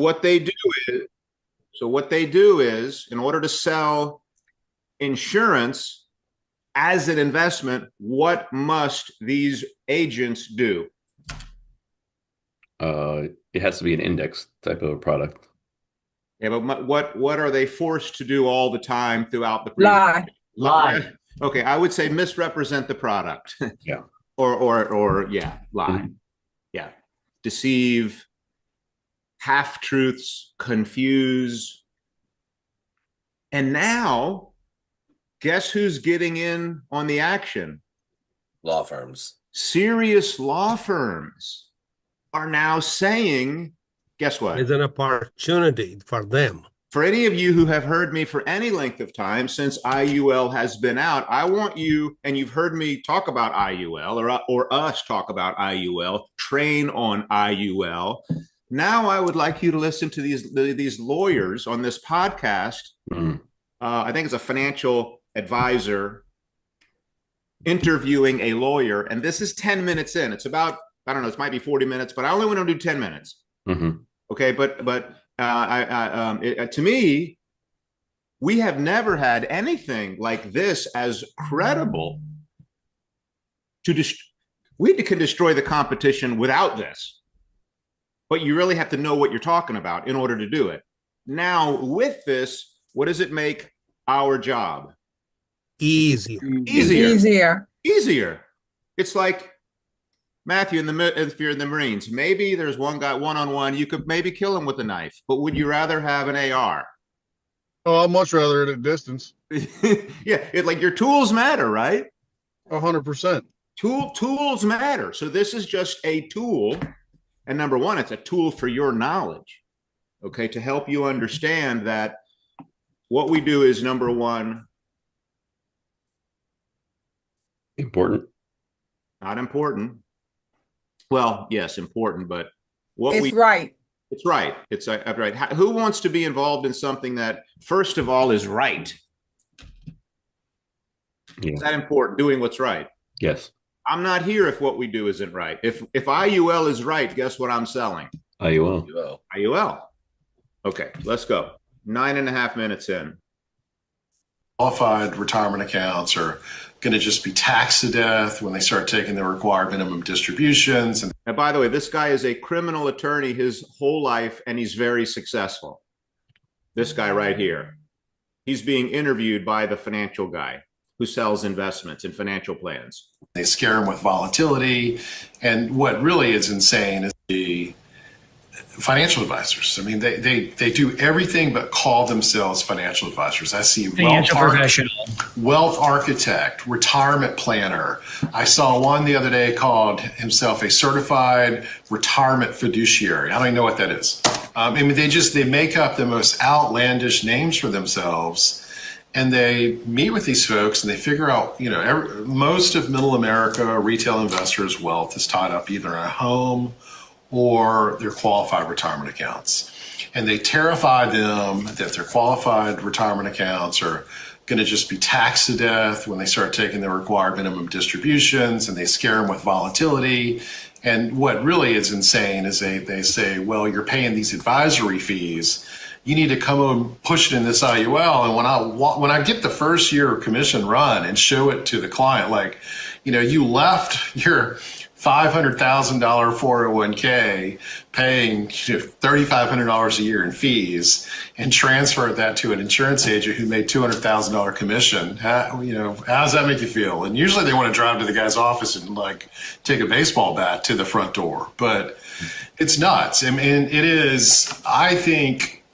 What they do is, what they do is, in order to sell insurance as an investment, what must these agents do? It has to be an index type of a product. Yeah, but what are they forced to do all the time throughout the Lie. presentation? Lie. Okay, I would say misrepresent the product, Yeah. or yeah, lie, Mhm. yeah, deceive, half truths, confuse, and now guess who's getting in on the action? Law firms. Serious law firms are now saying, guess It's what? an opportunity for them. For any of you who have heard me for any length of time since IUL has been out, I want you, and you've heard me talk about IUL or us talk about IUL, train on IUL. Now I would like you to listen to these lawyers on this podcast. Mhm. I think it's a financial advisor interviewing a lawyer, and this is 10 minutes in. It's about, I don't know, it might be 40 minutes, but I only want to do 10 minutes. Mhm. Okay, but to me, we have never had anything like this as credible. We can destroy the competition without this, but you really have to know what you're talking about in order to do it. Now, with this, what does it make our job? Easier. Easier. It's like, Matthew, if you're in the Marines, maybe there's one guy one-on-one, you could maybe kill him with a knife, but would you rather have an AR? Oh, I'd much rather at a distance. Yeah, like your tools matter, right? 100%. Tools matter. So this is just a tool. And number one, it's a tool for your knowledge, okay, to help you understand that what we do is, number one, Important. not important. Well, yes, important, but It's right. It's right. It's right. Who wants to be involved in something that, first of all, is right? Yeah. Is that important? Doing what's right. Yes. I'm not here if what we do isn't right. If IUL is right, guess what I'm selling? IUL. IUL. Okay, let's go. 9.5 minutes in. Qualified retirement accounts are going to just be taxed to death when they start taking the required minimum distributions. And by the way, this guy is a criminal attorney his whole life, and he's very successful. This guy right here. He's being interviewed by the financial guy who sells investments and financial plans. They scare them with volatility. And what really is insane is the financial advisors. I mean, they do everything but call themselves financial advisors. I see financial professional, wealth architect, retirement planner. I saw one the other day called himself a certified retirement fiduciary. I don't even know what that is. I mean, they make up the most outlandish names for themselves. And they meet with these folks and they figure out, most of middle America retail investors' wealth is tied up either in a home or their qualified retirement accounts. And they terrify them that their qualified retirement accounts are going to just be taxed to death when they start taking the required minimum distributions, and they scare them with volatility. And what really is insane is they say, well, you're paying these advisory fees. You need to come and push it in this IUL. And when I get the first year commission run and show it to the client, like, you left your $500,000 401k paying $3,500 a year in fees and transferred that to an insurance agent who made $200,000 commission. How does that make you feel? And usually they want to drive to the guy's office and take a baseball bat to the front door, but it's nuts. I mean, it is, I think,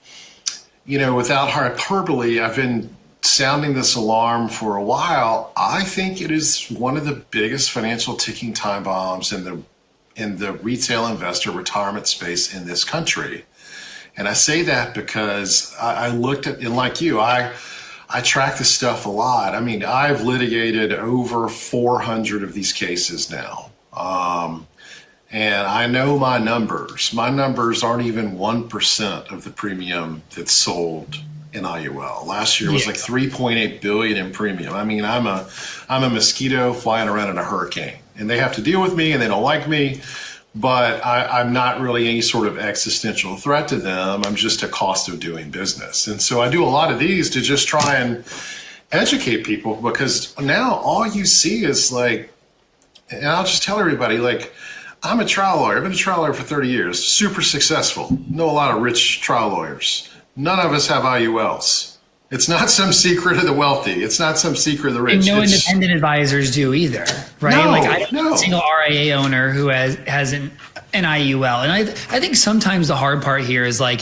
without hyperbole, I've been sounding this alarm for a while. I think it is one of the biggest financial ticking time bombs in the retail investor retirement space in this country. And I say that because I looked at, and like you, I track this stuff a lot. I mean, I've litigated over 400 of these cases now. And I know my numbers. My numbers aren't even 1% of the premium that's sold in IUL. Last year was like 3.8 billion in premium. I mean, I'm a mosquito flying around in a hurricane, and they have to deal with me, and they don't like me. but I'm not really any sort of existential threat to them. I'm just a cost of doing business. And so I do a lot of these to just try and educate people, because now all you see is like, and I'll just tell everybody, like, I'm a trial lawyer. I've been a trial lawyer for 30 years, super successful. Know a lot of rich trial lawyers. None of us have IULs. It's not some secret of the wealthy. It's not some secret of the rich. And no independent advisors do either, right? No, like I don't know no. a single RIA owner who has an IUL. And I think sometimes the hard part here is like,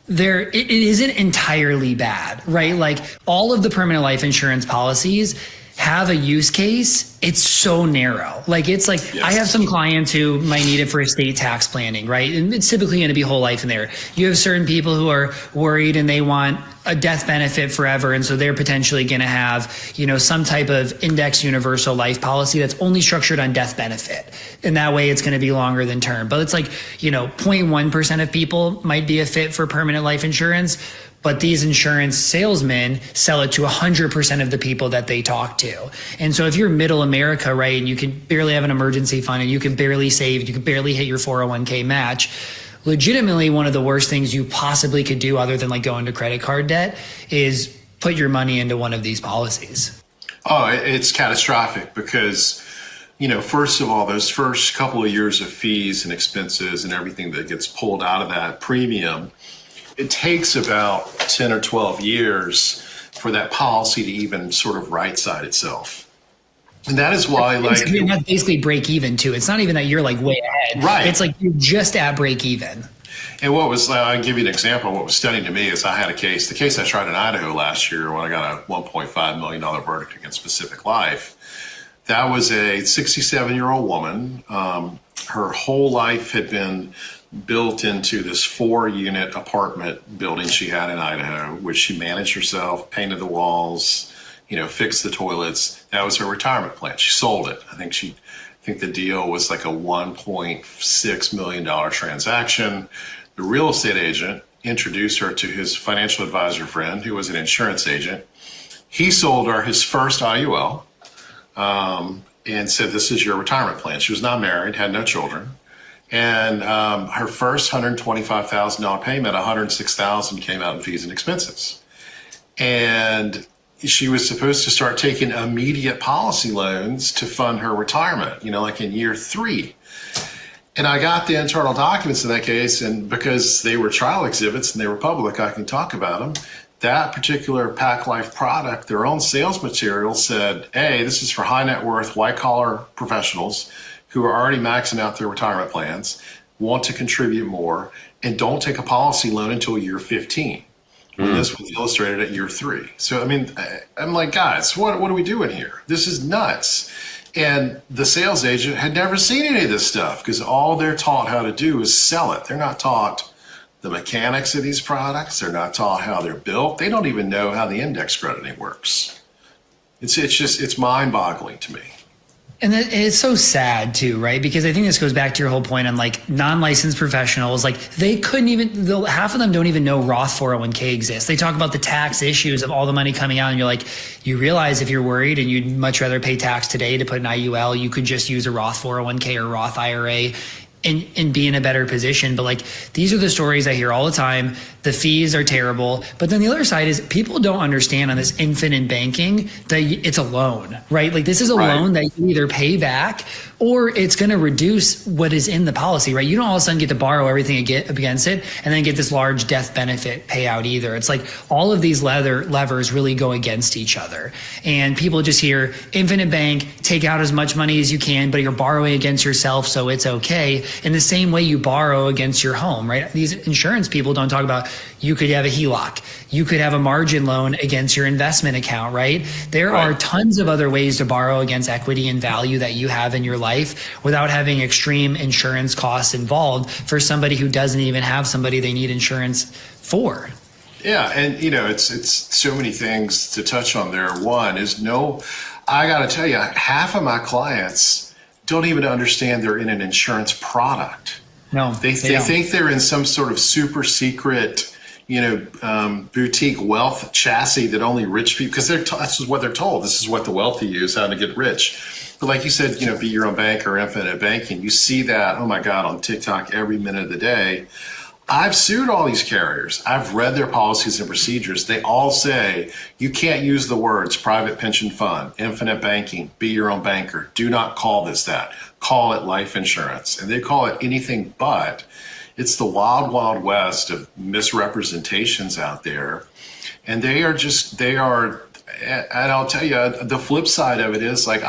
it isn't entirely bad, right? Like all of the permanent life insurance policies have a use case. It's so narrow. Like it's like, Yes. I have some clients who might need it for estate tax planning, right? And it's typically going to be whole life in there. You have certain people who are worried and they want a death benefit forever. And so they're potentially going to have, you know, some type of index universal life policy that's only structured on death benefit. And that way it's going to be longer than term. But it's like, you know, 0.1% of people might be a fit for permanent life insurance. But these insurance salesmen sell it to 100% of the people that they talk to. And so if you're middle America, right, and you can barely have an emergency fund and you can barely save, you can barely hit your 401k match, legitimately one of the worst things you possibly could do other than like go into credit card debt is put your money into one of these policies. Oh, it's catastrophic because, you know, first of all, those first couple of years of fees and expenses and everything that gets pulled out of that premium, it takes about 10 or 12 years for that policy to even sort of right-side itself. And that is why, like, that's basically break even too. It's not even that you're like way ahead. Right. It's like you're just at break even. and what was, I'll give you an example. What was stunning to me is I had the case I tried in Idaho last year when I got a $1.5 million verdict against Pacific Life. That was a 67-year-old woman. Her whole life had been built into this 4-unit apartment building she had in Idaho, which she managed herself, painted the walls, you know, fixed the toilets. That was her retirement plan. She sold it. I think the deal was like a $1.6 million transaction. The real estate agent introduced her to his financial advisor friend, who was an insurance agent. He sold her his first IUL and said, "This is your retirement plan." She was not married, had no children. And her first $125,000 payment, $106,000 came out in fees and expenses. And she was supposed to start taking immediate policy loans to fund her retirement, you know, like in year 3. And I got the internal documents in that case, and because they were trial exhibits and they were public, I can talk about them. That particular Pac Life product, their own sales material said, "Hey, this is for high net worth, white collar professionals who are already maxing out their retirement plans, want to contribute more, and don't take a policy loan until year 15. When this was illustrated at year 3. So, I mean, I'm like, guys, what are we doing here? This is nuts. And the sales agent had never seen any of this stuff because all they're taught how to do is sell it. They're not taught the mechanics of these products. They're not taught how they're built. They don't even know how the index crediting works. It's mind-boggling to me. And it's so sad too, right? Because I think this goes back to your whole point on like non-licensed professionals. Like they couldn't even, half of them don't even know Roth 401k exists. They talk about the tax issues of all the money coming out, and you're like, you realize if you're worried and you'd much rather pay tax today to put an IUL, you could just use a Roth 401k or Roth IRA and be in a better position. But like, these are the stories I hear all the time. The fees are terrible. But then the other side is people don't understand on this infinite banking that it's a loan, right? Like this is a loan that you either pay back or it's going to reduce what is in the policy, right? You don't all of a sudden get to borrow everything against it and then get this large death benefit payout either. It's like all of these levers really go against each other. And people just hear infinite bank, take out as much money as you can, but you're borrowing against yourself, so it's okay. In the same way you borrow against your home, right? These insurance people don't talk about you could have a HELOC. You could have a margin loan against your investment account, right? There are tons of other ways to borrow against equity and value that you have in your life without having extreme insurance costs involved for somebody who doesn't even have somebody they need insurance for. Yeah, and you know, it's so many things to touch on there. One is I got to tell you, half of my clients don't even understand they're in an insurance product. No, they think they're in some sort of super secret, boutique wealth chassis that only rich people, because that's what they're told. This is what the wealthy use, how to get rich. But like you said, be your own banker, infinite banking. You see that, oh my God, on TikTok every minute of the day. I've sued all these carriers. I've read their policies and procedures. They all say you can't use the words private pension fund, infinite banking, be your own banker. Do not call this that. Call it life insurance. And they call it anything but. It's the wild, wild west of misrepresentations out there. And and I'll tell you, the flip side of it is like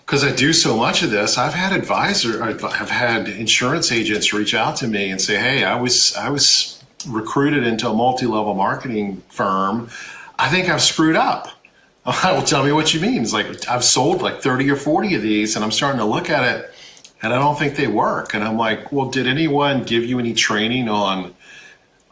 because I do so much of this, I've had I've had insurance agents reach out to me and say, hey, I was recruited into a multi-level marketing firm. I think I've screwed up. Well, tell me what you mean. It's like, I've sold like 30 or 40 of these and I'm starting to look at it and I don't think they work. And I'm like, well, did anyone give you any training on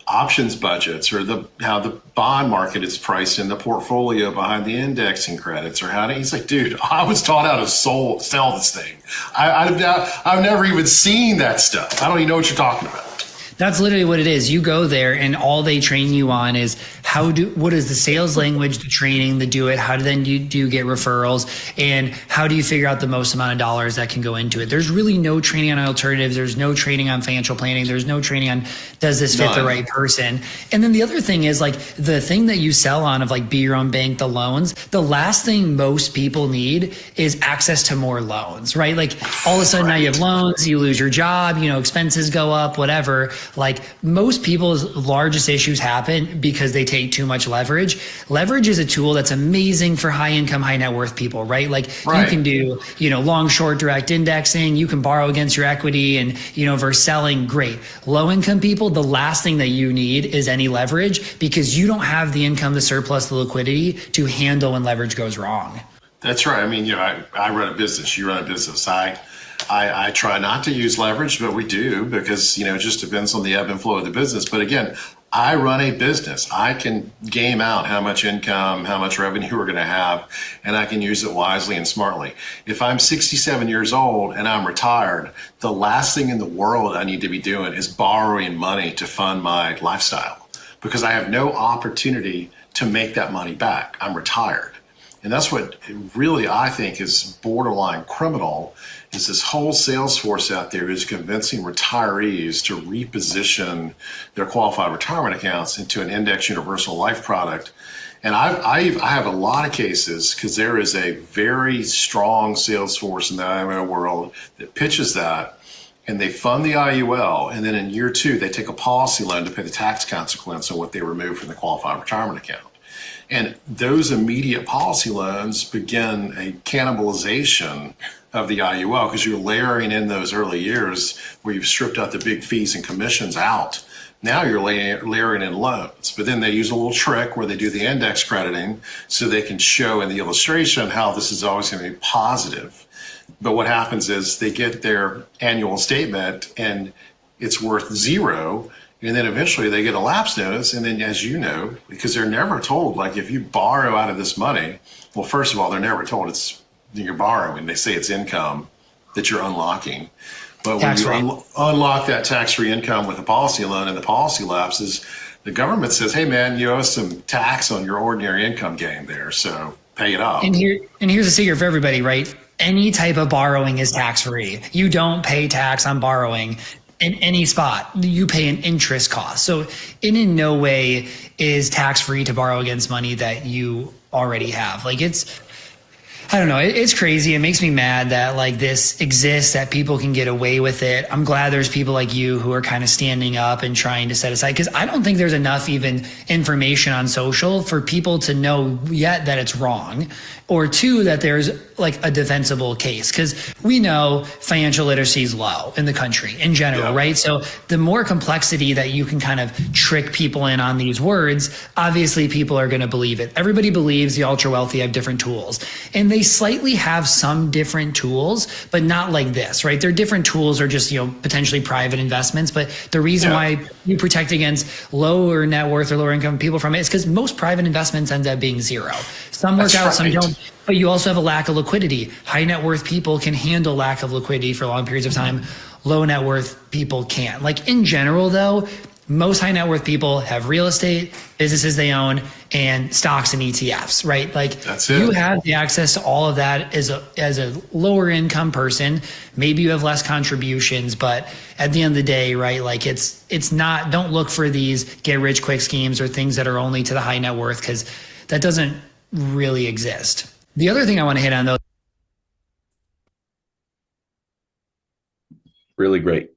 options budgets or how the bond market is priced in the portfolio behind the indexing credits, or he's like, dude, I was taught how to sell this thing. I've never even seen that stuff. I don't even know what you're talking about. That's literally what it is. You go there and all they train you on is what is the sales language, the training, the do it, how do you get referrals, and how do you figure out the most amount of dollars that can go into it. There's really no training on alternatives. There's no training on financial planning. There's no training on does this fit the right person. And then the other thing is like the thing that you sell on of like be your own bank, the loans, the last thing most people need is access to more loans, right? Like all of a sudden now you have loans, you lose your job, expenses go up, whatever. Like most people's largest issues happen because they take too much leverage. Leverage is a tool that's amazing for high income, high net worth people, right? Like you can do, long, short, direct indexing. You can borrow against your equity and, versus selling. Great. Low income people, the last thing that you need is any leverage because you don't have the income, the surplus, the liquidity to handle when leverage goes wrong. That's right. I mean, I run a business. You run a business. I try not to use leverage, but we do because, it just depends on the ebb and flow of the business. But again, I run a business. I can game out how much income, how much revenue we're going to have, and I can use it wisely and smartly. If I'm 67 years old and I'm retired, the last thing in the world I need to be doing is borrowing money to fund my lifestyle because I have no opportunity to make that money back. I'm retired. And that's what really I think is borderline criminal is this whole sales force out there who's convincing retirees to reposition their qualified retirement accounts into an index universal life product. And I have a lot of cases because there is a very strong sales force in the IMO world that pitches that, and they fund the IUL, and then in year 2, they take a policy loan to pay the tax consequence on what they remove from the qualified retirement account. And those immediate policy loans begin a cannibalization of the IUL because you're layering in those early years where you've stripped out the big fees and commissions out. Now you're layering in loans, but then they use a little trick where they do the index crediting so they can show in the illustration how this is always going to be positive. But what happens is they get their annual statement and it's worth 0. And then eventually they get a lapse notice. And then, as you know, because they're never told, like if you borrow out of this money, well, first of all, they're never told you're borrowing. They say it's income that you're unlocking. But when you unlock that tax-free income with a policy loan and the policy lapses, the government says, hey, man, you owe some tax on your ordinary income gain there. So pay it up. And here's a secret for everybody, right? Any type of borrowing is tax-free. You don't pay tax on borrowing. In any spot, you pay an interest cost. So in no way is tax-free to borrow against money that you already have. Like I don't know. It's crazy. It makes me mad that like this exists, that people can get away with it. I'm glad there's people like you who are kind of standing up and trying to set aside, because I don't think there's enough even information on social for people to know yet that it's wrong, or 2, that there's like a defensible case, because we know financial literacy is low in the country in general, right? So the more complexity that you can kind of trick people in on these words, obviously people are going to believe it. Everybody believes the ultra wealthy have different tools, and they slightly have some different tools, but not like this, right? Their different tools are just, potentially private investments. But the reason why you protect against lower net worth or lower income people from it is because most private investments end up being 0. Some work out, some don't. But you also have a lack of liquidity. High net worth people can handle lack of liquidity for long periods of time. Low net worth people can't. Like in general, though, most high net worth people have real estate, businesses they own, and stocks and ETFs, right? Like That's it. you have the access to all of that as a lower income person. Maybe you have less contributions, but at the end of the day, right? Like it's not, don't look for these get rich quick schemes or things that are only to the high net worth, because that doesn't really exist. The other thing I want to hit on though. Really great.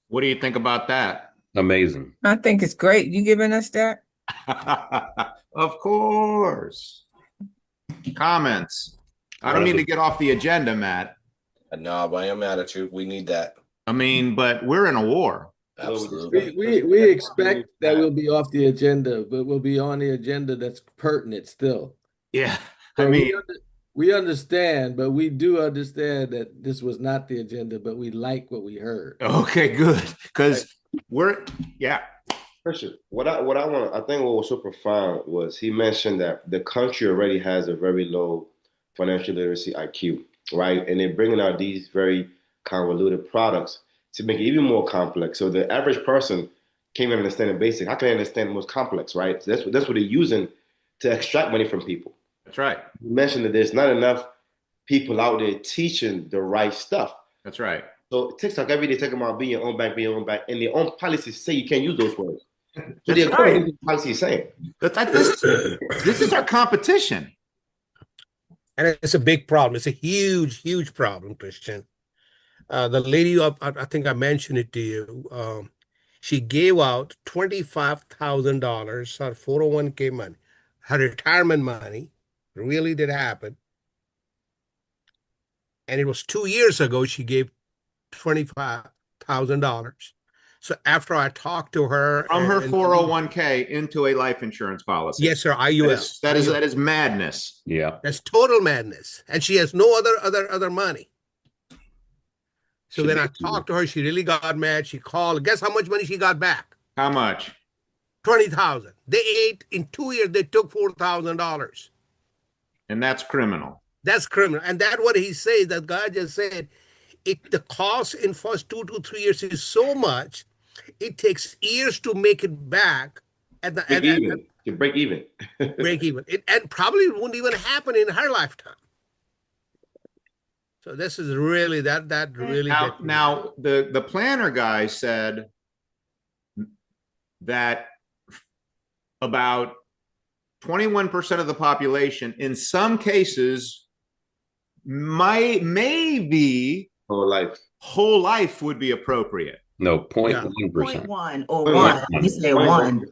What do you think about that? Amazing. I think it's great. You giving us that? Of course. Comments. I don't mean to get off the agenda, Matt. No, but I am mad at you. We need that. I mean, but we're in a war. Absolutely. We expect that we'll be off the agenda, but we'll be on the agenda that's pertinent still. Yeah. I So mean, we understand, but we do understand that this was not the agenda, but we like what we heard. okay, good. Because yeah. Christian, I think what was so profound was he mentioned that the country already has a very low financial literacy IQ, right? And they're bringing out these very convoluted products to make it even more complex. So the average person can't even understand the basic. How can I understand the most complex, right? So that's what they're using to extract money from people. That's right. You mentioned that there's not enough people out there teaching the right stuff. That's right. So TikTok every day talking about being your own bank, and their own policies say you can't use those words. So the right. policy is saying. This is our competition. And it's a big problem. It's a huge, huge problem, Christian. The lady, I think I mentioned it to you. She gave out $25,000, her 401k money, her retirement money. Really did happen. And it was 2 years ago she gave $25,000. So after I talked to her From her 401k into a life insurance policy. yes, sir, IUL. That is madness. Yeah. That's total madness, and she has no other money. So then I talked to her. She really got mad. She called. Guess how much money she got back? How much? 20,000. They ate in 2 years. They took $4,000. And that's criminal. That's criminal. And that's what he says. That guy just said, the cost in first 2 to 3 years is so much, it takes years to make it back. Break even. Break even. And probably won't even happen in her lifetime. So this is really that really. Now the planner guy said that about 21% of the population, in some cases, maybe whole life would be appropriate. No, 0.1%. 0.1 or 1. He said 1.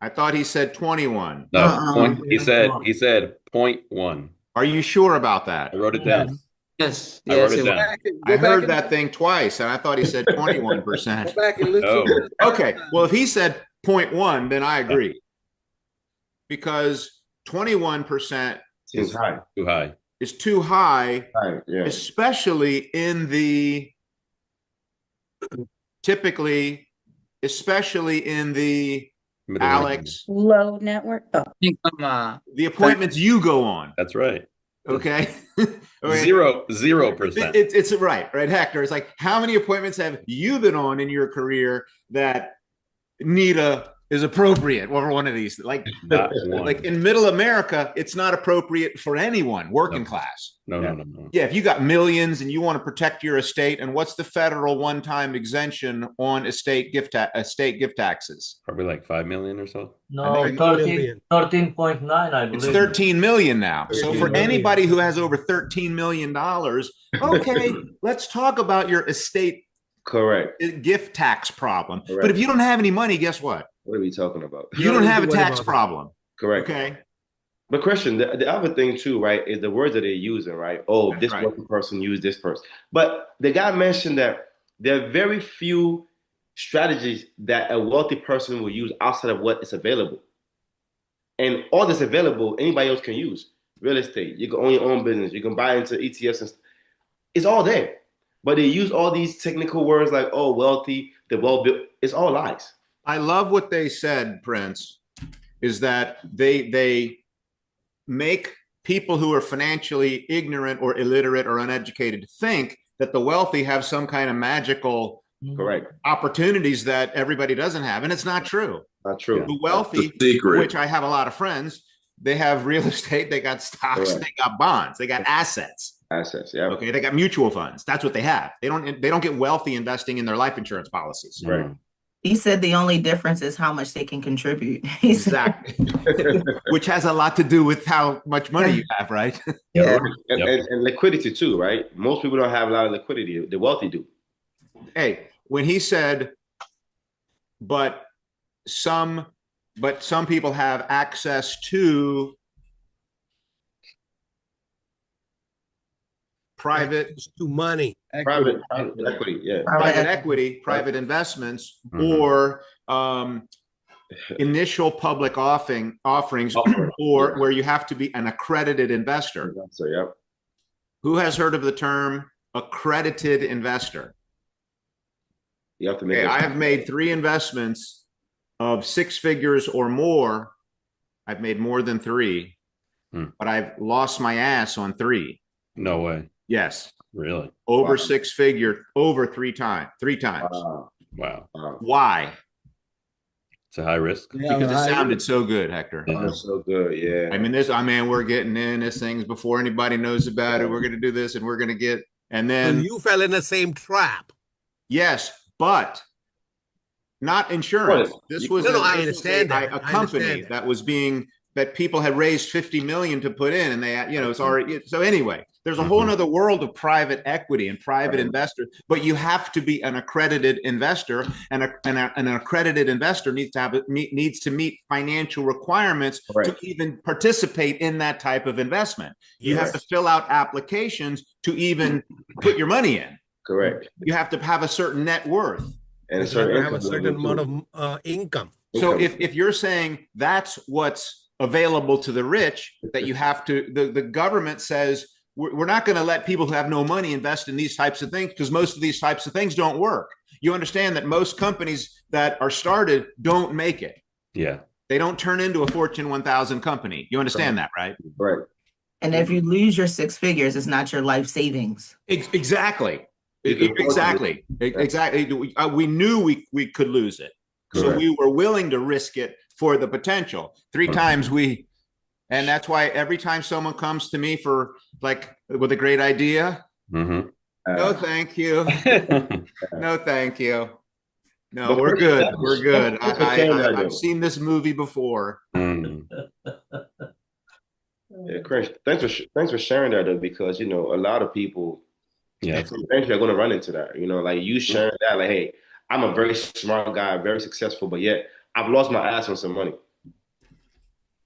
I thought he said 21. No, he said 0.1. Are you sure about that? I wrote it down. Yes. I wrote it down. I heard that thing twice, and I thought he said 21%. Go back and listen. Okay, well, if he said 0.1, then I agree. Because 21% is high. Too high. Is too high, yeah. especially in the Alex, low network. Oh. the appointments you go on. That's right. Okay. 0%. It's right, Hector. It's like, how many appointments have you been on in your career that Nita is appropriate over one of these? Like in middle America, it's not appropriate for anyone working class. No. Yeah, if you got millions and you want to protect your estate, and what's the federal one-time exemption on estate gift taxes? Probably like 5 million or so. No, 13.9, I believe. It's 13 million now. So for anybody who has over $13 million, okay, let's talk about your estate gift tax problem. Correct. But if you don't have any money, guess what? What are we talking about? You don't have a tax problem. Correct. Okay. But Christian, the other thing too, right, is the words that they're using, right? Oh, this wealthy person used this person. But the guy mentioned that there are very few strategies that a wealthy person will use outside of what is available. And all that's available, anybody else can use. Real estate, you can own your own business, you can buy into ETFs, and it's all there. But they use all these technical words like, oh, wealthy, the well-built. It's all lies. I love what they said, Prince, is that they make people who are financially ignorant or illiterate or uneducated think that the wealthy have some kind of magical Correct. opportunities that everybody doesn't have. And it's not true. Not true. The wealthy, which I have a lot of friends, they have real estate, they got stocks, Correct. they got bonds, they got assets. Assets, yeah. Okay, they got mutual funds. That's what they have. They don't get wealthy investing in their life insurance policies. Right. He said the only difference is how much they can contribute. Exactly. Which has a lot to do with how much money you have, right? Yeah. And liquidity too, right? Most people don't have a lot of liquidity. The wealthy do. Hey, when he said, but some people have access to private money, private equity, yeah, private equity, private investments, or initial public offerings, or where you have to be an accredited investor. So, yeah. Who has heard of the term accredited investor? You have to make. I have made 3 investments of 6 figures or more. I've made more than 3, but I've lost my ass on 3. No way. Yes. Really? Over 6 figure, over 3 times. Wow. Why? It's a high risk. Because it sounded so good, Hector. So good, yeah. I mean, we're getting in this things before anybody knows about it. We're going to do this, and we're going to get, and then you fell in the same trap. Yes, but not insurance. This was I understand a company that people had raised 50 million to put in, and they, it's already. So anyway, there's a whole other world of private equity and private investors, but you have to be an accredited investor, and an accredited investor needs to meet financial requirements to even participate in that type of investment. You have to fill out applications to even put your money in. Correct. You have to have a certain net worth and have a certain amount of income. So if you're saying that's what's available to the rich, that you have to, the government says we're not going to let people who have no money invest in these types of things, because most of these types of things don't work. You understand that most companies that are started don't make it. Yeah. They don't turn into a Fortune 1000 company. You understand that, right? Right. And if you lose your 6 figures, it's not your life savings. Exactly. Exactly. We knew we could lose it. So we were willing to risk it for the potential. 3 times and that's why every time someone comes to me with a great idea, no, thank you. No, thank you. No, we're good. We're good. I've seen this movie before. Yeah, Chris, thanks for sharing that, though, because a lot of people, eventually are going to run into that. Like you sharing that, like, hey, I'm a very smart guy, very successful, but yet I've lost my ass on some money.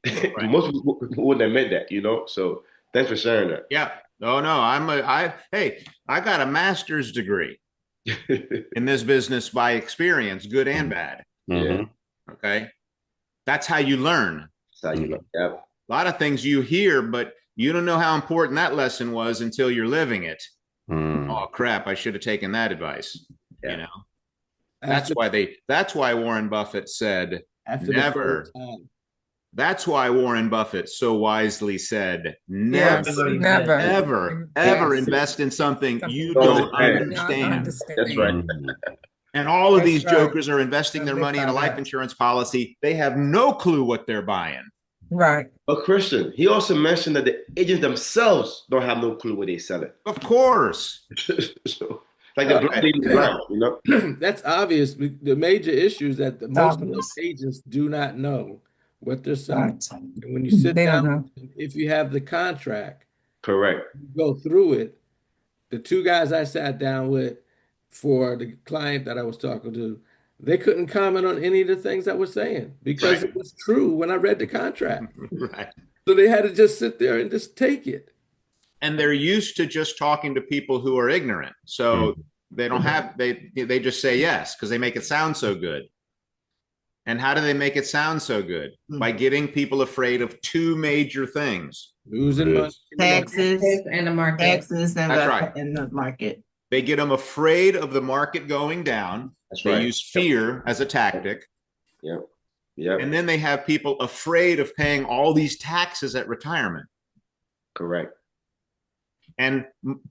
Right. Most people wouldn't admit that, So thanks for sharing that. Yeah. Oh no, I got a master's degree in this business by experience, good and bad. Yeah. Okay. That's how you learn. That's how you learn. Yeah. A lot of things you hear, but you don't know how important that lesson was until you're living it. Oh crap, I should have taken that advice. Yeah. That's why Warren Buffett said never. That's why Warren Buffett so wisely said, never invest in something you don't understand. That's right. And all of these jokers are investing their money in a life insurance policy. They have no clue what they're buying. Right. But Christian, he also mentioned that the agents themselves don't have no clue what they're selling. Of course. So, like the blind, That's obvious. The major issue is that most of those agents do not know what they're selling. And when you sit down, if you have the contract, correct, go through it. The 2 guys I sat down with for the client that I was talking to, they couldn't comment on any of the things I was saying because it was true when I read the contract. Right. So they had to just sit there and just take it. And they're used to just talking to people who are ignorant. So they don't have, they just say yes because they make it sound so good. And how do they make it sound so good? By getting people afraid of 2 major things. Losing money. Taxes and the market. Taxes and That's right. In the market. They get them afraid of the market going down. They use fear as a tactic. Yeah. And then they have people afraid of paying all these taxes at retirement. Correct. And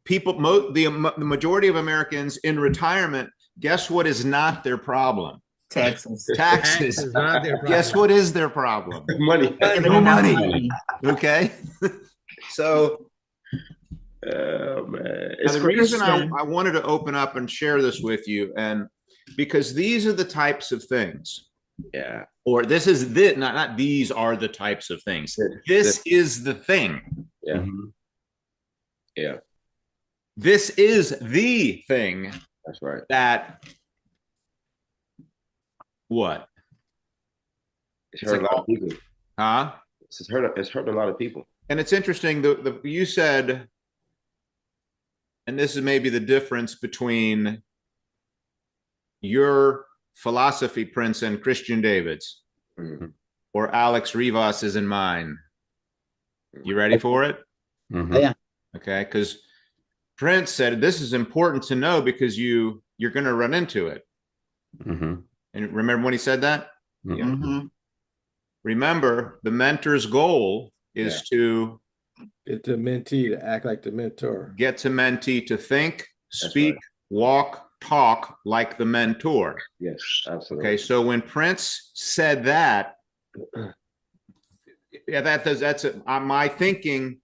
people, the majority of Americans in retirement Guess what is not their problem? Taxes. Taxes. Not their problem. Guess what is their problem? Money. No money. Okay. So, oh man, now the reason I wanted to open up and share this with you, and because these are the types of things. Yeah. Or this is the not these are the types of things. This is the thing. Yeah. Mhm. Yeah. This is the thing. That's right. That what? It's hurt a lot of people. Huh? It's hurt a lot of people. And it's interesting. You said, and this is maybe the difference between your philosophy, Prince, and Christian David's, or Alex Rivas's and mine. You ready for it? Mm-hmm. Yeah. Okay, because Prince said this is important to know because you're going to run into it. Mm-hmm. And remember when he said that? Mm-hmm. Yeah. Mm-hmm. Remember, the mentor's goal is to get the mentee to act like the mentor. Get to mentee to think, speak, walk, talk like the mentor. Yes, absolutely. Okay, so when Prince said that, yeah, that's my thinking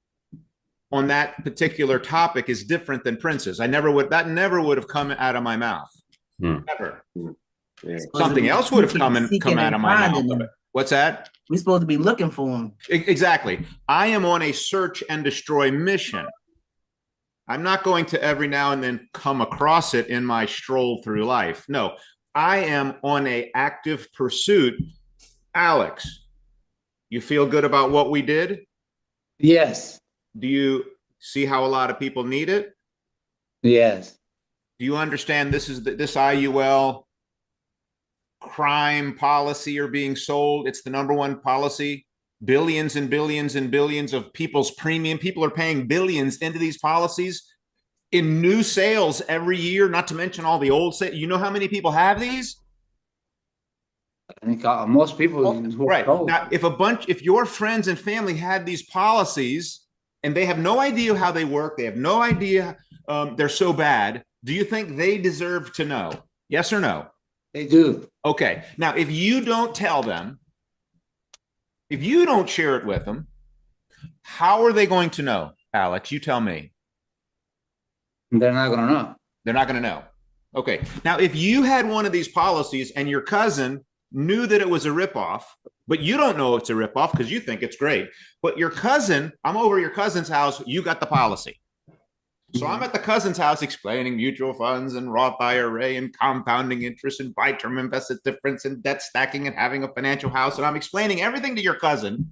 on that particular topic is different than Prince's. That never would have come out of my mouth. Never. Yeah. Something else would have come out of my mouth. What's that? We're supposed to be looking for them. Exactly. I am on a search and destroy mission. I'm not going to every now and then come across it in my stroll through life. No, I am on a active pursuit. Alex, you feel good about what we did? Yes. Do you see how a lot of people need it? Yes. Do you understand this IUL crime policy are being sold? It's the number one policy. Billions and billions and billions of people's premium. People are paying billions into these policies in new sales every year, not to mention all the old sales. You know how many people have these? I think most people. Right. Now, if your friends and family had these policies and they have no idea how they work, they have no idea they're so bad, do you think they deserve to know? Yes or no? They do. Okay. Now, if you don't tell them, if you don't share it with them, how are they going to know? Alex, you tell me. They're not going to know. They're not going to know. Okay. Now, if you had one of these policies and your cousin knew that it was a ripoff, but you don't know it's a ripoff because you think it's great, but your cousin, I'm over at your cousin's house, you got the policy. So I'm at the cousin's house explaining mutual funds and Roth IRA and compounding interest and buy term invested difference and debt stacking and having a financial house. And I'm explaining everything to your cousin.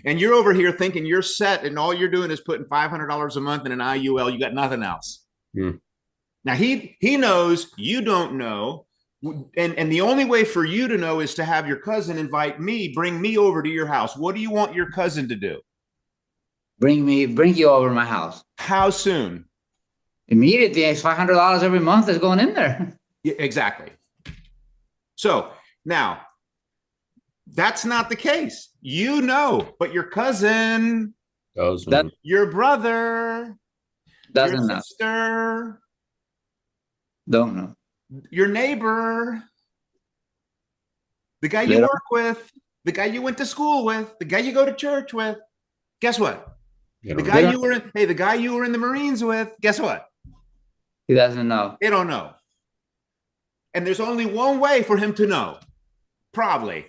And you're over here thinking you're set and all you're doing is putting $500 a month in an IUL. You got nothing else. Now he knows you don't know. And the only way for you to know is to have your cousin bring me over to your house. What do you want your cousin to do? Bring you over to my house. How soon? Immediately. It's $500 every month that's going in there. Yeah, exactly. So now that's not the case. You know, but your cousin, your brother, doesn't your know. Sister, don't know. Your neighbor, the guy you work with, the guy you went to school with, the guy you go to church with. Guess what? The guy you were in the Marines with, guess what? He doesn't know. They don't know. And there's only one way for him to know, probably.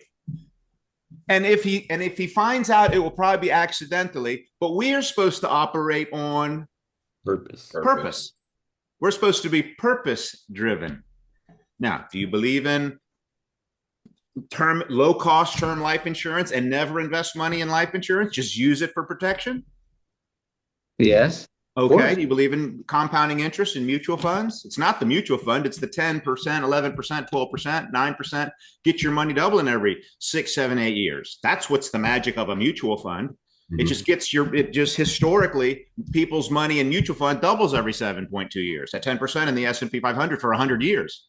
And if he finds out, it will probably be accidentally. But we are supposed to operate on purpose. We're supposed to be purpose driven. Now, do you believe in low cost term life insurance and never invest money in life insurance? Just use it for protection? Yes. Okay. You believe in compounding interest in mutual funds? It's not the mutual fund. It's the 10%, 11%, 12%, 9%. Get your money doubling every 6, 7, 8 years. That's what's the magic of a mutual fund. Mm-hmm. It just historically, people's money in mutual fund doubles every 7.2 years at 10% in the S&P 500 for 100 years.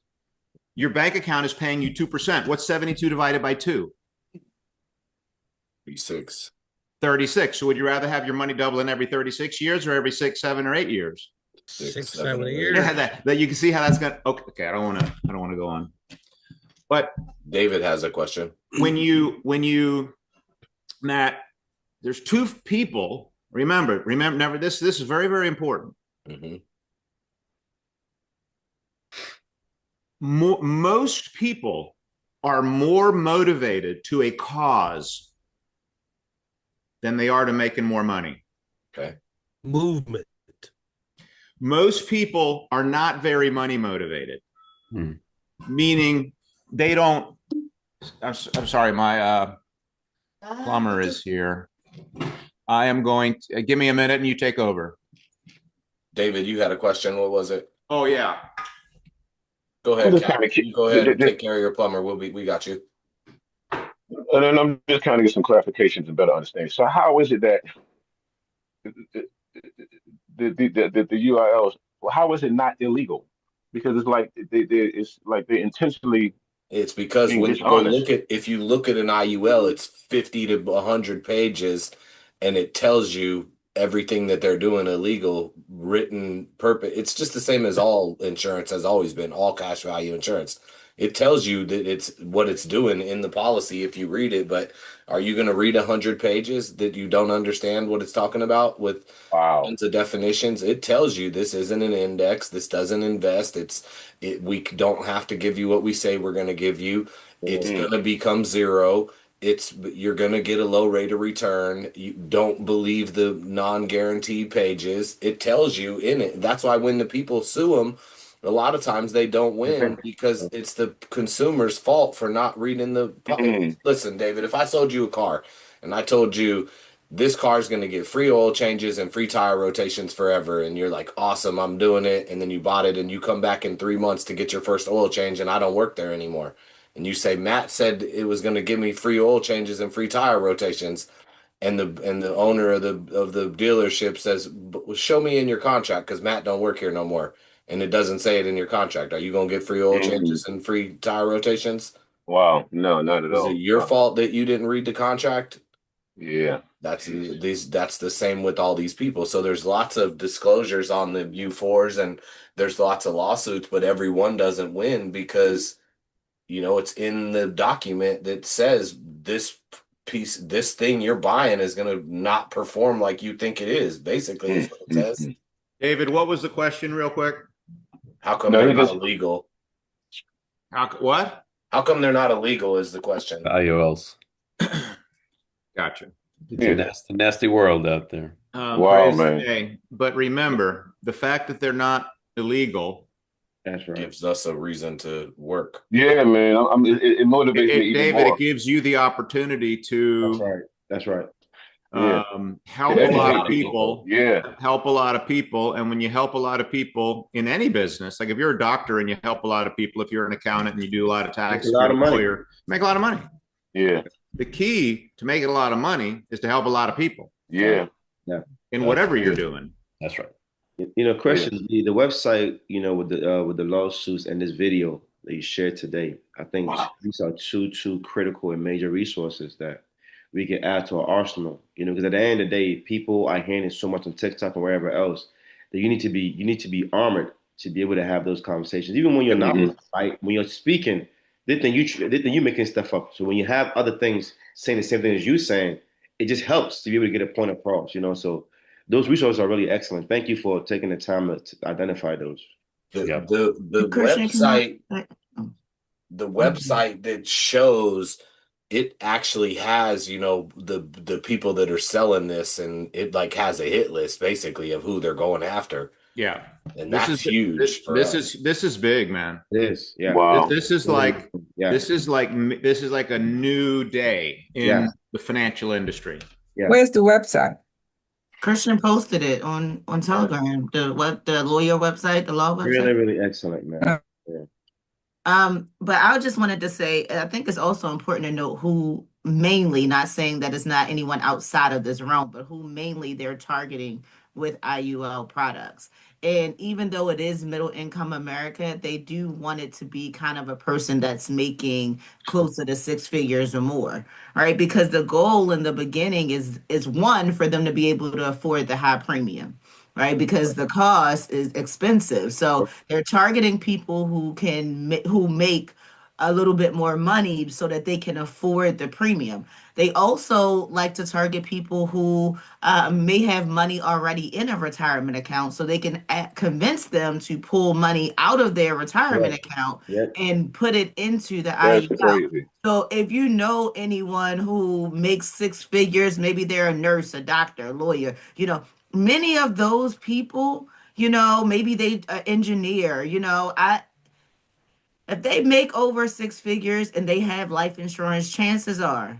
Your bank account is paying you 2%. What's 72 divided by 2? 36. So would you rather have your money doubling every 36 years or every 6, 7, or 8 years? 6, 7 Yeah, years. that you can see how that's got. Okay, I don't want to go on. But David has a question. When you Matt, there's two people. Remember, never this is very, very important. Mm-hmm. Most people are more motivated to a cause than they are to making more money. Okay. Movement. Most people are not very money motivated, meaning they don't. I'm sorry, my plumber is here. I am going to give me a minute and you take over. David, you had a question. What was it? Oh, yeah. Go ahead, Cap. You go ahead and take care of your plumber. We got you. And then I'm just trying to get some clarifications and better understanding. So how is it that the UILs, how is it not illegal? Because it's like they intentionally. It's because when you go look at, if you look at an IUL, it's 50 to 100 pages, and it tells you everything that they're doing illegal, written purpose. It's just the same as all insurance has always been, all cash value insurance. It tells you that it's what it's doing in the policy if you read it, but are you going to read 100 pages that you don't understand what it's talking about with tons of definitions? It tells you this isn't an index. This doesn't invest. We don't have to give you what we say we're going to give you. It's going to become zero. You're going to get a low rate of return. You don't believe the non-guaranteed pages. It tells you in it. That's why when the people sue them, a lot of times they don't win because it's the consumer's fault for not reading the. Listen, David, if I sold you a car and I told you this car is going to get free oil changes and free tire rotations forever, and you're like, awesome, I'm doing it, and then you bought it and you come back in 3 months to get your first oil change and I don't work there anymore, and you say Matt said it was going to give me free oil changes and free tire rotations, and the owner of the dealership says, show me in your contract because Matt don't work here no more. And it doesn't say it in your contract. Are you going to get free oil changes and free tire rotations? Wow, no, not at all. Is it your fault that you didn't read the contract? Yeah. That's the same with all these people. So there's lots of disclosures on the U4s and there's lots of lawsuits, but every one doesn't win because, it's in the document that says this thing you're buying is going to not perform like you think it is. Basically, is what it says. David, what was the question real quick? How come they're not illegal? What? How come they're not illegal is the question. IULs. Gotcha. It's a nasty world out there. Wow, man. Day. But remember, the fact that they're not illegal gives us a reason to work. Yeah, man. It motivates me even David, more. it gives you the opportunity to. That's right. Help a lot of people. Yeah. Help a lot of people. And when you help a lot of people in any business, like if you're a doctor and you help a lot of people, if you're an accountant and you do a lot of tax, make a lot of money. Lawyer, make a lot of money. Yeah. The key to making a lot of money is to help a lot of people. Yeah. In whatever you're doing. That's right. Christian, the website, with the lawsuits and this video that you shared today, I think these are two critical and major resources that we can add to our arsenal, because at the end of the day, people are hearing so much on TikTok and wherever else that you need to be armored to be able to have those conversations. Even when you're not right, when you're speaking, they think you making stuff up. So when you have other things saying the same thing as you saying, it just helps to be able to get a point across, So those resources are really excellent. Thank you for taking the time to identify those. The website that shows it actually has, the people that are selling this, and it has a hit list basically of who they're going after. Yeah. And that's huge. This is big, man. It is. Yeah. Wow. This is like a new day in the financial industry. Yeah. Where's the website? Christian posted it on Telegram. The lawyer website, the law website. Really, really excellent, man. But I just wanted to say, I think it's also important to note who mainly, not saying that it's not anyone outside of this realm, but who mainly they're targeting with IUL products. And even though it is middle income America, they do want it to be kind of a person that's making closer to 6 figures or more, right? Because the goal in the beginning is one, for them to be able to afford the high premium, right? Because the cost is expensive. So they're targeting people who make a little bit more money so that they can afford the premium. They also like to target people who may have money already in a retirement account, so they can convince them to pull money out of their retirement account and put it into the That's IUL. crazy. So if you know anyone who makes six figures, maybe they're a nurse, a doctor, a lawyer, many of those people, maybe they engineer, if they make over six figures and they have life insurance, chances are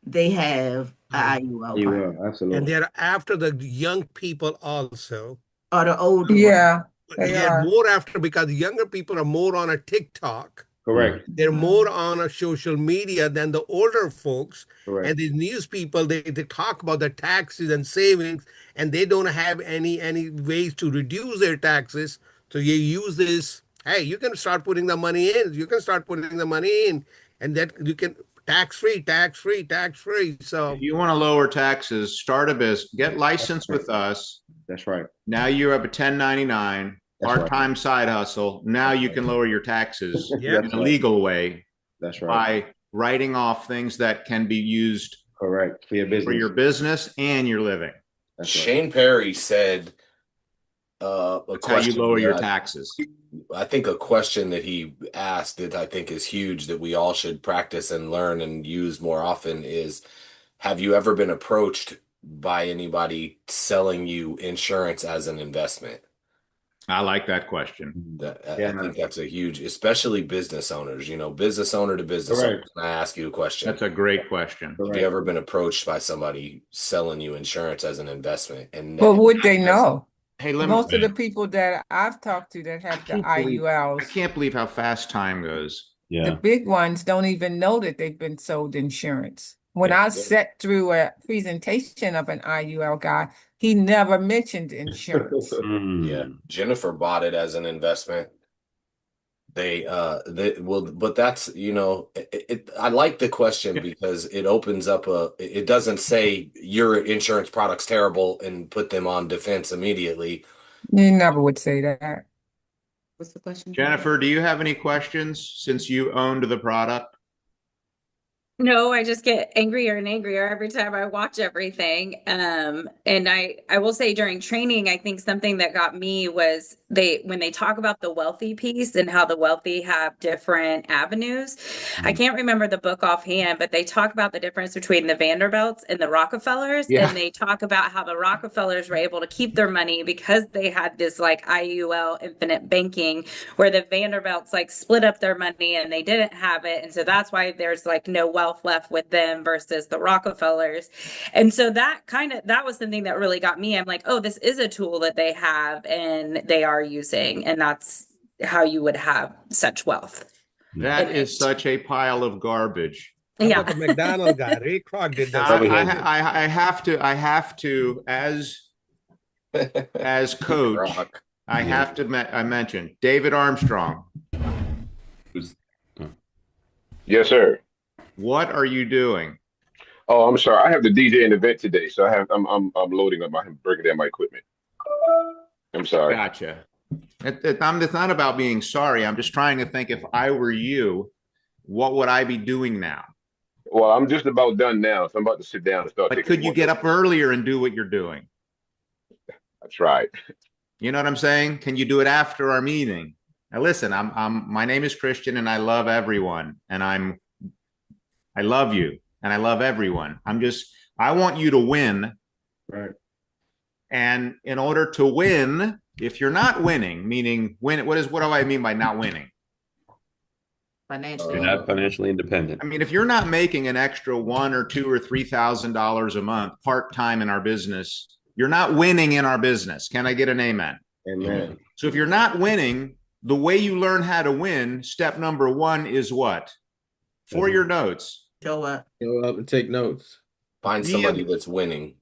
they have an IUL plan. Absolutely. And they're after the young people also. Or the older Yeah, one. they They're are. more after because the younger people are more on a TikTok. Correct. They're more on a social media than the older folks. Correct. And these news people, they talk about their taxes and savings, and they don't have any ways to reduce their taxes. So you use this, hey, you can start putting the money in. You can start putting the money in, and that you can tax-free, tax-free, tax-free. So if you want to lower taxes, start a business, get licensed with us. That's right. Now you have a 1099. Part-time side hustle. Now you can lower your taxes in a legal way. That's right. By writing off things that can be used for your business and your living. That's Shane Perry said a question. How you lower your taxes. I think a question that he asked that I think is huge that we all should practice and learn and use more often is, have you ever been approached by anybody selling you insurance as an investment? I like that question. I think that's a huge, especially business owners, business owner to business owner. Can I ask you a question? That's a great question. Have you ever been approached by somebody selling you insurance as an investment? But would they know? Hey, most of the people that I've talked to that have the IULs. I can't believe how fast time goes. The big ones don't even know that they've been sold insurance. When I sat through a presentation of an IUL guy, he never mentioned insurance. Yeah, Jennifer bought it as an investment. But that's I like the question because it opens up it doesn't say your insurance product's terrible and put them on defense immediately. You never would say that. What's the question? Jennifer, do you have any questions since you owned the product? No, I just get angrier and angrier every time I watch everything. And I will say during training, I think something that got me was when they talk about the wealthy piece and how the wealthy have different avenues. I can't remember the book offhand, but they talk about the difference between the Vanderbilts and the Rockefellers. Yeah. And they talk about how the Rockefellers were able to keep their money because they had this like IUL infinite banking, where the Vanderbilts like split up their money and they didn't have it. And so that's why there's like no wealth left with them versus the Rockefellers. And so that was something that really got me. I'm like, oh, this is a tool that they have and they are using, and that's how you would have such wealth. That is such a pile of garbage. Yeah, the McDonald guy, Ray Kroc did that. I have to as coach, I have to mention David Armstrong. Yes, sir. What are you doing? Oh, I'm sorry. I have the DJ an event today, so I'm loading up. I'm breaking down my equipment. I'm sorry. Gotcha. It's not about being sorry. I'm just trying to think, if I were you, what would I be doing now? Well, I'm just about done now, so I'm about to sit down and start. But could you get up earlier and do what you're doing? I tried. You know what I'm saying? Can you do it after our meeting? Now, listen. My name is Christian, and I love everyone, and I love you and I love everyone. I want you to win. Right. And in order to win, if you're not winning, meaning what do I mean by not winning? Financially. You're not financially independent. I mean, if you're not making an extra $1,000 or $2,000 or $3,000 a month part-time in our business, you're not winning in our business. Can I get an amen? Amen. So if you're not winning, the way you learn how to win, step number one is what? For your notes. Show up and take notes. Find somebody that's winning.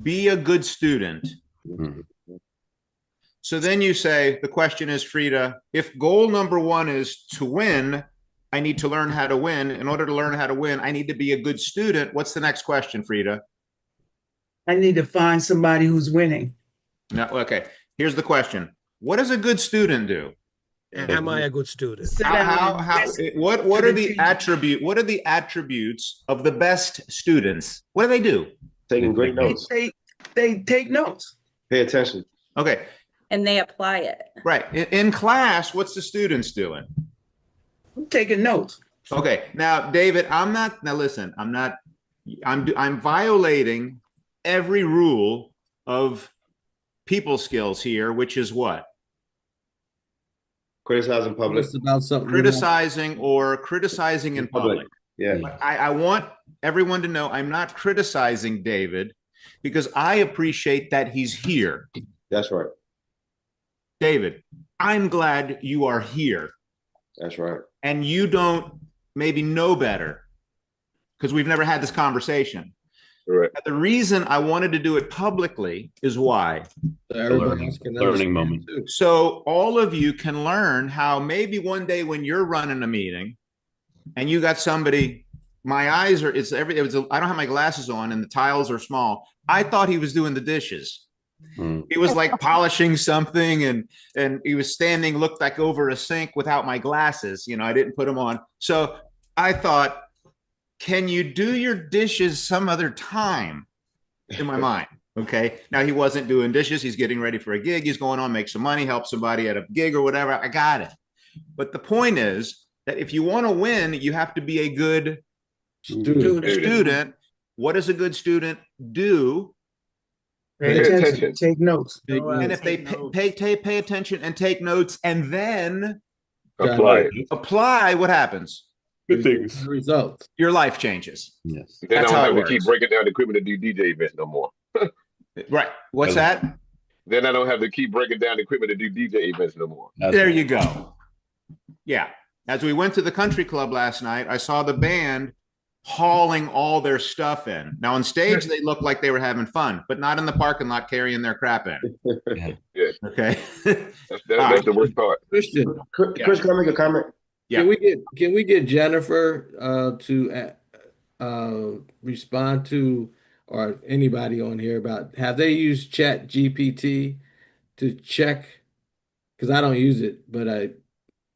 Be a good student. Mm-hmm. So then you say, the question is, Frida, if goal number one is to win, I need to learn how to win. In order to learn how to win, I need to be a good student. What's the next question, Frida? I need to find somebody who's winning. No, okay. Here's the question. What does a good student do? Am I a good student? What are the attributes of the best students? What do they do? Taking great notes. They take notes. Pay attention. Okay. And they apply it. Right. In class, what's the students doing? I'm taking notes. Okay. Now, David, I'm violating every rule of people skills here, which is what? Criticizing public. About something criticizing in public. Yeah. But I want everyone to know I'm not criticizing David because I appreciate that he's here. That's right. David, I'm glad you are here. That's right. And you don't maybe know better because we've never had this conversation. Right. The reason I wanted to do it publicly is why? Learning moment. So all of you can learn how maybe one day when you're running a meeting and you got somebody, I don't have my glasses on and the tiles are small. I thought he was doing the dishes. He was like polishing something and he was standing, looked like over a sink without my glasses. I didn't put them on. So I thought, can you do your dishes some other time? In my mind. Okay. Now he wasn't doing dishes. He's getting ready for a gig. He's going on, make some money, help somebody at a gig or whatever. I got it. But the point is that if you want to win, you have to be a good student. What does a good student do? Pay attention. Take notes. And if they pay attention and take notes and then apply, what happens? Good things. Results. Your life changes. Yes. They don't have to keep breaking down the equipment to do DJ events no more. Right. What's that? Then I don't have to keep breaking down the equipment to do DJ events no more. There you go. Yeah. As we went to the country club last night, I saw the band hauling all their stuff in. Now on stage, they looked like they were having fun, but not in the parking lot carrying their crap in. Yeah. Okay. That's the worst part. Christian, Chris, can I make a comment? Yeah. Can we get Jennifer to respond to, or anybody on here, about have they used Chat GPT to check? Because I don't use it, but I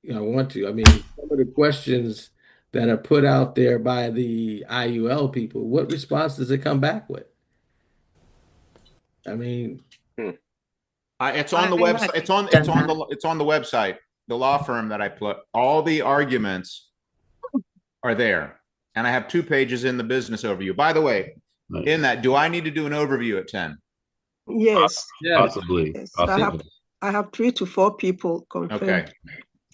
want to. I mean, some of the questions that are put out there by the IUL people, what response does it come back with? I mean, it's on the website. It's on the website. The law firm that I put, all the arguments are there. And I have 2 pages in the business overview. By the way, in that, do I need to do an overview at 10? Yes. Possibly. Yes. I have 3 to 4 people confirmed. Okay.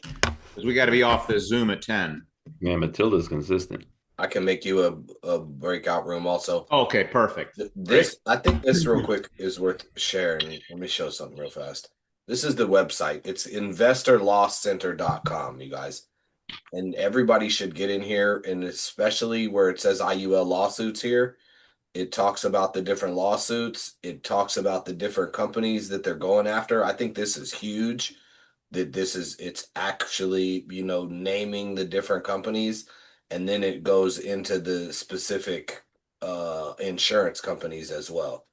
Because we got to be off the Zoom at 10. Yeah, Matilda's consistent. I can make you a breakout room also. Okay, perfect. I think this real quick is worth sharing. Let me show something real fast. This is the website. It's investorlawcenter.com, you guys. And everybody should get in here, and especially where it says IUL lawsuits here. It talks about the different lawsuits. It talks about the different companies that they're going after. I think this is huge. It's actually, naming the different companies, and then it goes into the specific insurance companies as well.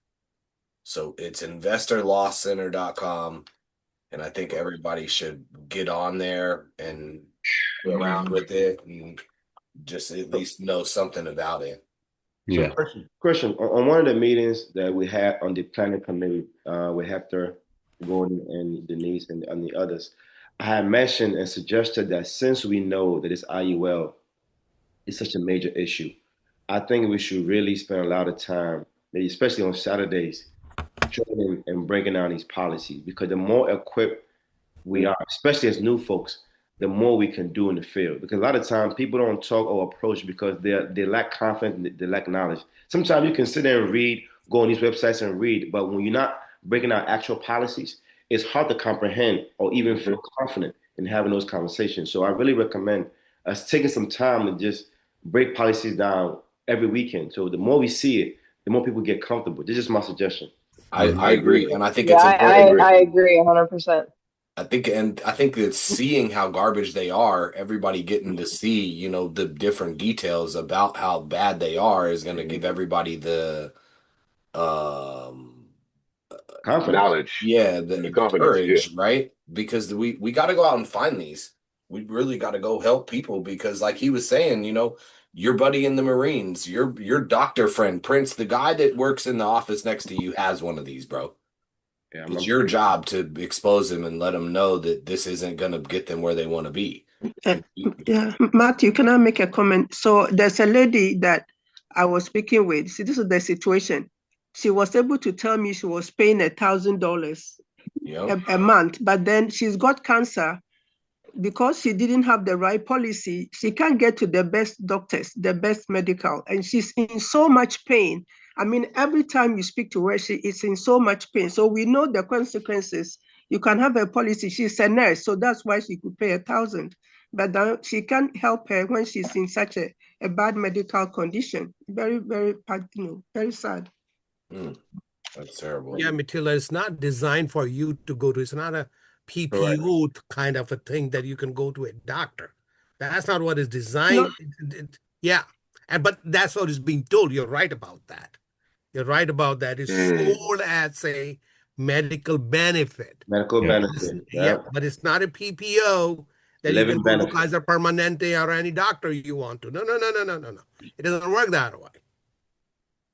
So it's investorlawcenter.com. And I think everybody should get on there and go around with it and just at least know something about it. Yeah. So, Christian, on one of the meetings that we had on the planning committee with Hector, Gordon, and Denise, and the others, I had mentioned and suggested that since we know that this IUL is such a major issue, I think we should really spend a lot of time, maybe especially on Saturdays, training and breaking down these policies, because the more equipped we are, especially as new folks, the more we can do in the field. Because a lot of times people don't talk or approach because they lack confidence, they lack knowledge. Sometimes you can sit there and read, go on these websites and read, but when you're not breaking out actual policies, it's hard to comprehend or even feel confident in having those conversations. So I really recommend us taking some time to just break policies down every weekend. So the more we see it, the more people get comfortable. This is my suggestion. I agree, and I think I agree 100%. I think it's seeing how garbage they are, everybody getting to see, the different details about how bad they are is going to give everybody the confidence. Knowledge. Yeah, And the confidence. courage, right? Because we got to go out and find these. We really got to go help people because, like he was saying, your buddy in the Marines, your doctor friend, Prince, the guy that works in the office next to you has one of these, bro. Yeah, it's your job to expose them and let them know that this isn't going to get them where they want to be. Yeah, Matthew, can I make a comment? So there's a lady that I was speaking with. See, this is the situation. She was able to tell me she was paying $1,000 a month, but then she's got cancer. Because she didn't have the right policy, she can't get to the best doctors, the best medical, and she's in so much pain. I mean, every time you speak to her, she is in so much pain. So we know the consequences. You can have a policy. She's a nurse, so that's why she could pay $1,000. But she can't help her when she's in such a bad medical condition. Very, very, very sad. That's terrible. Yeah, Matilda, it's not designed for you to go to. It's not a PPO kind of a thing that you can go to a doctor. That's not what is designed. Yeah, but that's what is being told. You're right about that. You're right about that. It's sold as a medical benefit. Medical benefit. Yeah, but it's not a PPO that you can go to Kaiser Permanente or any doctor you want to. No. It doesn't work that way.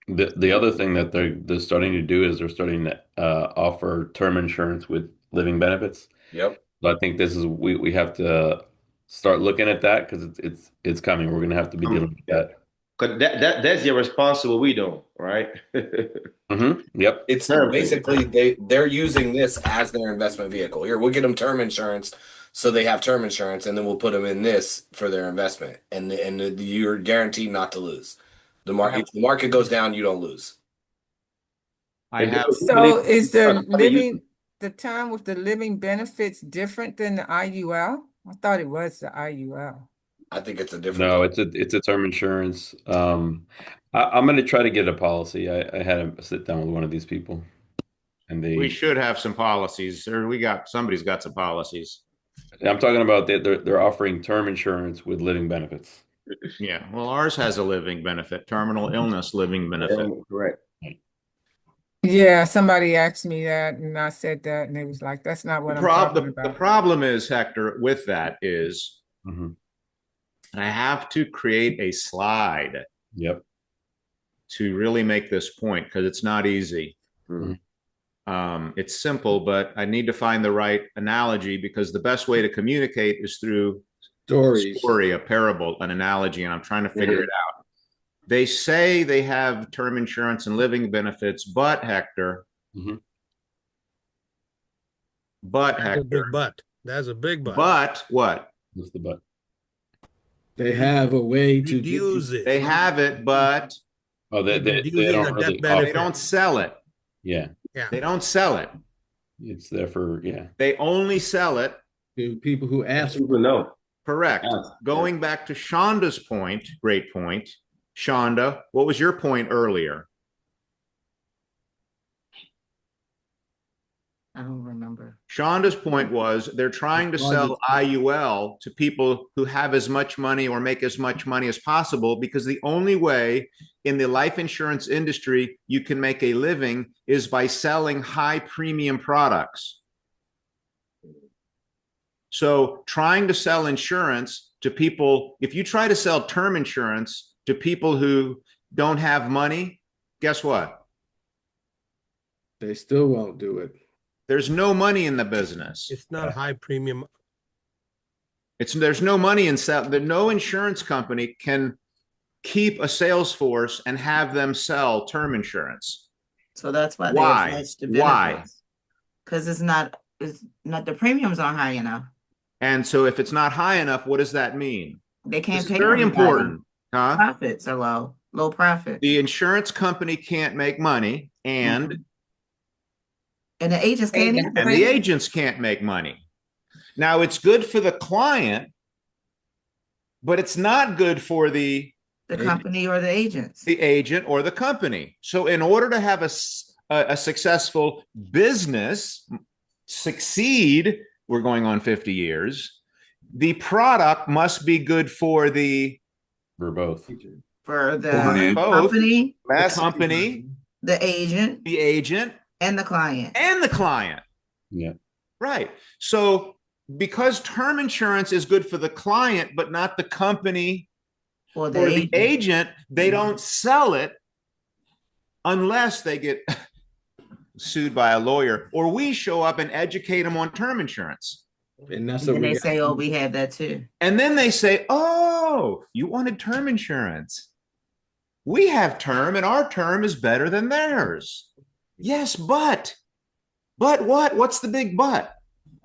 The other thing that they're starting to do is they're starting to offer term insurance with living benefits. Yep. So I think this is we have to start looking at that because it's coming. We're going to have to be dealing with that. Because that's your response to what we do, right? Yep. It's basically they're using this as their investment vehicle. Here, we'll get them term insurance, so they have term insurance, and then we'll put them in this for their investment, and you're guaranteed not to lose. If the market goes down, you don't lose. So is the term with the living benefits different than the IUL? I thought it was the IUL. I think it's a different. No, it's a term insurance. I'm going to try to get a policy. I had a sit down with one of these people, and we should have some policies, or somebody's got some policies. I'm talking about they're offering term insurance with living benefits. Yeah, well, ours has a living benefit, terminal illness living benefit. Correct. Yeah, somebody asked me that, and I said that, and it was like, that's not what I'm talking about. The problem is, Hector, with that is, I have to create a slide. Yep. To really make this point, because it's not easy. It's simple, but I need to find the right analogy, because the best way to communicate is through story, a parable, an analogy, and I'm trying to figure it out. They say they have term insurance and living benefits, but Hector, That's a big but. That's a big but. But what? What's the but? They have a way to use it. They have it, but they don't sell it. Yeah. They don't sell it. It's there for They only sell it to people who ask. People know. Correct. Going back to Shonda's point, great point. Shonda, what was your point earlier? I don't remember. Shonda's point was they're trying to sell IUL to people who have as much money or make as much money as possible, because the only way in the life insurance industry you can make a living is by selling high premium products. So trying to sell insurance to people, if you try to sell term insurance to people who don't have money, guess what? They still won't do it. There's no money in the business. It's not high premium. There's no money in sell. No insurance company can keep a sales force and have them sell term insurance. So that's why Why? they attach the benefits. Why? Because it's not the premiums aren't high enough. And so if it's not high enough, what does that mean? They can't pay. Very important. Huh? Profits are low profit. The insurance company can't make money, and the agents can't. And the agents can't make money. Now, it's good for the client, but it's not good for the company or the agents. The agent or the company. So in order to have a successful business succeed, we're going on 50 years, the product must be good for both. For the company, the company, the agent, And the client. And the client. Yeah. Right. So because term insurance is good for the client, but not the company or the agent, they don't sell it unless they get sued by a lawyer, or we show up and educate them on term insurance. And that's what they say, oh, we have that too. And then they say, oh, you wanted term insurance. We have term and our term is better than theirs. Yes, but what? What's the big but?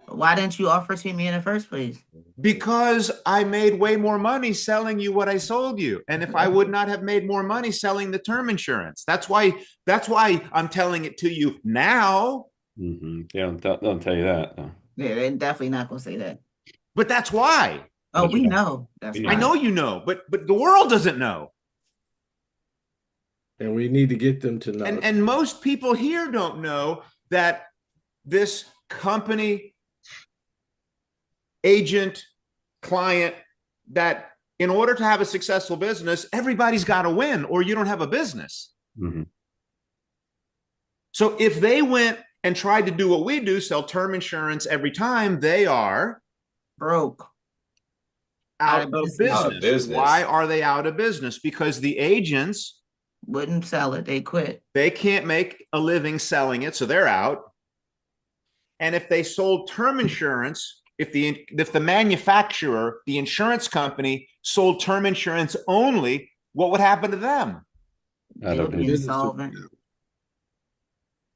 Why didn't you offer to me in the first place? Because I made way more money selling you what I sold you. And if I would not have made more money selling the term insurance, that's why I'm telling it to you now. Mm-hmm. Yeah, don't tell you that. No. Yeah, they're definitely not going to say that. But that's why. Oh, we know. That's I know you know, but the world doesn't know. And we need to get them to know. And most people here don't know that this company, agent, client, that in order to have a successful business, everybody's got to win or you don't have a business. Mm-hmm. So if they went and tried to do what we do, sell term insurance every time, they are broke. Out of business. Why are they out of business? Because the agents wouldn't sell it. They quit. They can't make a living selling it, so they're out. And if they sold term insurance, if the manufacturer, the insurance company, sold term insurance only, what would happen to them? They would be insolvent.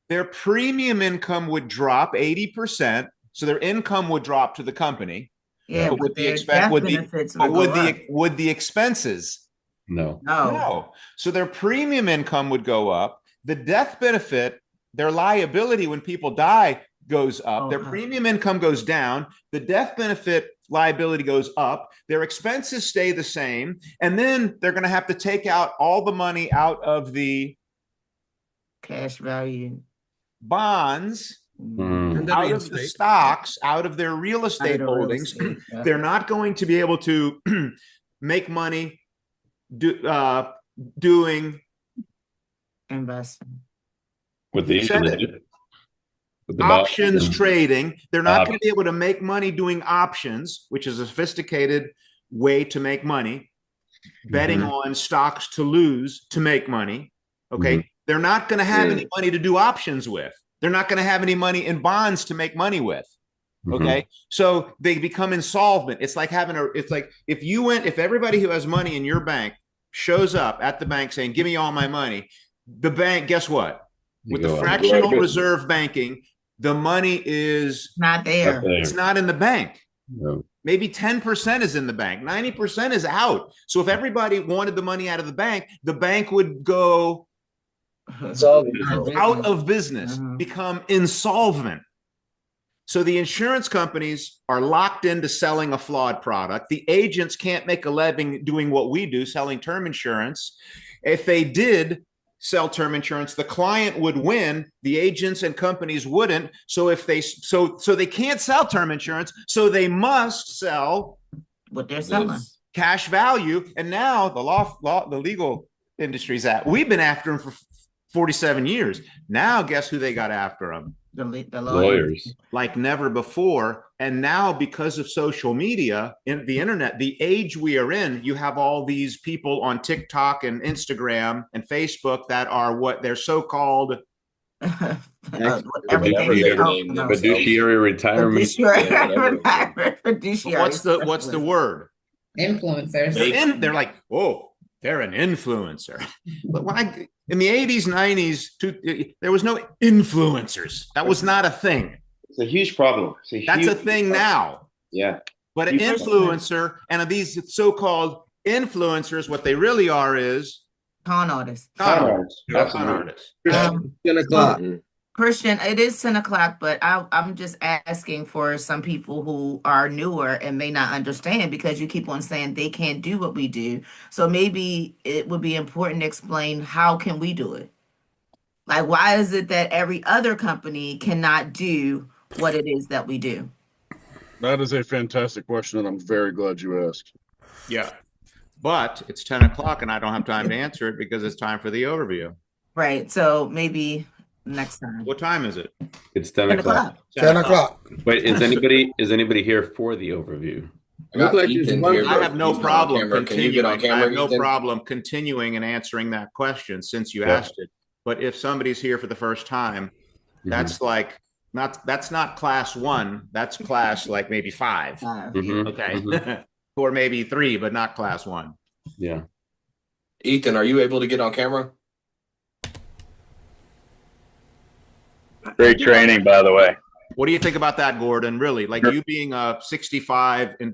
Their premium income would drop 80%, so their income would drop to the company. Yeah, but would the expenses? No. So their premium income would go up. The death benefit, their liability when people die goes up. Their premium income goes down. The death benefit liability goes up. Their expenses stay the same. And then they're going to have to take out all the money out of the cash value bonds, out of the stocks, out of their real estate holdings. They're not going to be able to make money doing investment with the options trading. They're not going to be able to make money doing options, which is a sophisticated way to make money, betting on stocks to lose to make money. Okay. They're not going to have any money to do options with. They're not going to have any money in bonds to make money with. Okay. So they become insolvent. It's like if everybody who has money in your bank shows up at the bank saying, give me all my money, the bank, guess what? With the fractional reserve banking, the money is not there. It's not in the bank. No. Maybe 10% is in the bank. 90% is out. So if everybody wanted the money out of the bank would go out of business, become insolvent. So the insurance companies are locked into selling a flawed product. The agents can't make a living doing what we do, selling term insurance. If they did sell term insurance, the client would win. The agents and companies wouldn't. So if they they can't sell term insurance, so they must sell what they're selling, cash value. And now the legal industry's at. We've been after them for 47 years. Now, guess who they got after them? The lawyers. Like never before. And now, because of social media and the internet, the age we are in, you have all these people on TikTok and Instagram and Facebook that are what they're so-called fiduciary retirement. Fiduciary. What's the word? Influencers. They're like, oh, they're an influencer. But when in the 80s, 90s, there was no influencers. That was not a thing. It's a huge problem. That's a thing now. Yeah. But an influencer and these so-called influencers, what they really are is con artists. Con artists. 10 o'clock. Christian, it is 10 o'clock, but I'm just asking for some people who are newer and may not understand, because you keep on saying they can't do what we do. So maybe it would be important to explain, how can we do it? Like, why is it that every other company cannot do what it is that we do? That is a fantastic question, and I'm very glad you asked. Yeah. But it's 10 o'clock and I don't have time to answer it because it's time for the overview. Right. So maybe next time. What time is it? It's 10 o'clock. 10 o'clock. Wait, is anybody here for the overview? Look like I have no problem continuing. I have no Ethan? problem continuing and answering that question since you asked it. But if somebody's here for the first time, that's like that's not class 1. That's class like maybe 5. Okay, or maybe 3, but not class 1. Yeah. Ethan, are you able to get on camera? Great training, by the way. What do you think about that, Gordon? Really, like you being a 65 and